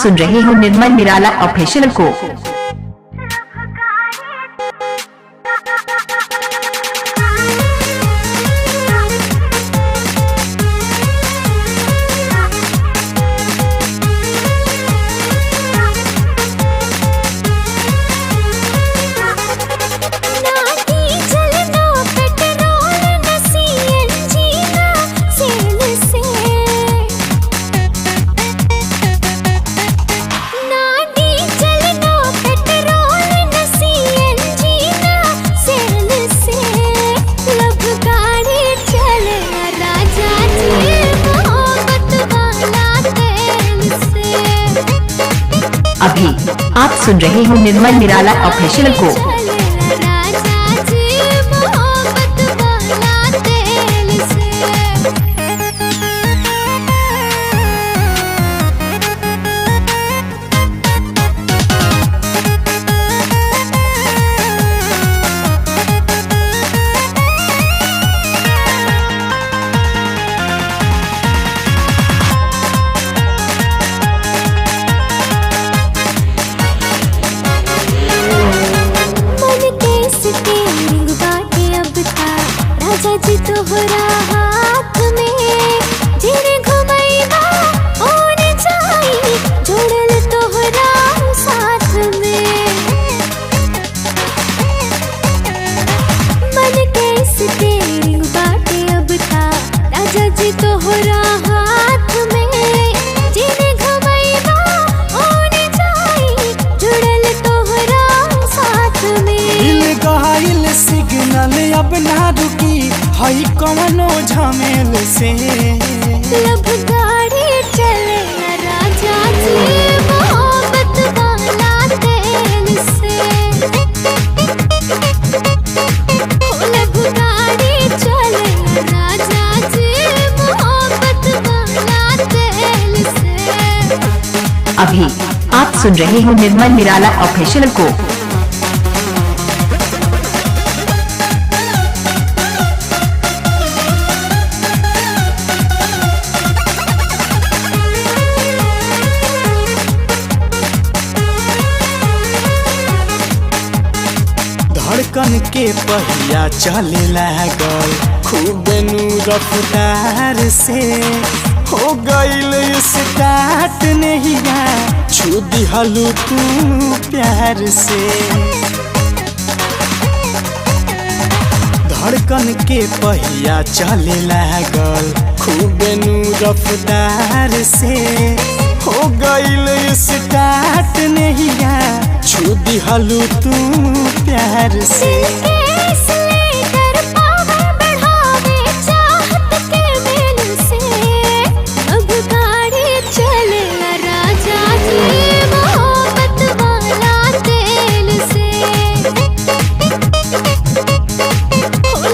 सुन रहे हो निर्मल निराला ऑफिशियल को। अभी आप सुन रहे हो निर्मल निराला ऑफिशियल को। जी तोहरा हाथ में जिने घुमैबा ओने जाई जोड़ल तोहरा साथ में। मन के स्टीयरिंग बाटे अब था राजा जी तोहरा हाथ में जिने घुमैबा ओने जाई जोड़ल तोहरा साथ में। दिल गहाइल सिग्नल अब ना रुकी हई कवनो झमेल से लब गाड़ी चले राजा जी मोहब्बत वाला तेल से। लब गाड़ी चले राजा जी मोहब्बत वाला तेल से। अभी आप सुन रहे हो निर्मल निराला ऑफिशियल को। धड़कन के पहिया चले लागल खूब नू रफ्तार से हो गईल स्टार्ट नहिया छू दिहलू तू प्यार से। धड़कन के पहिया चले लागल खूब नू रफ्तार से हो गईल स्टार्ट नहिया छू दिहलू तू प्यार से। अब गाड़ी चले राजा जी मोहब्बत वाला तेल से।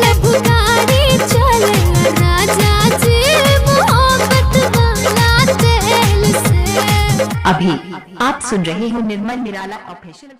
लब गाड़ी चले राजा जी मोहब्बत वाला तेल से। अभी आप सुन रहे हो निर्मल निराला ऑफिशियल को।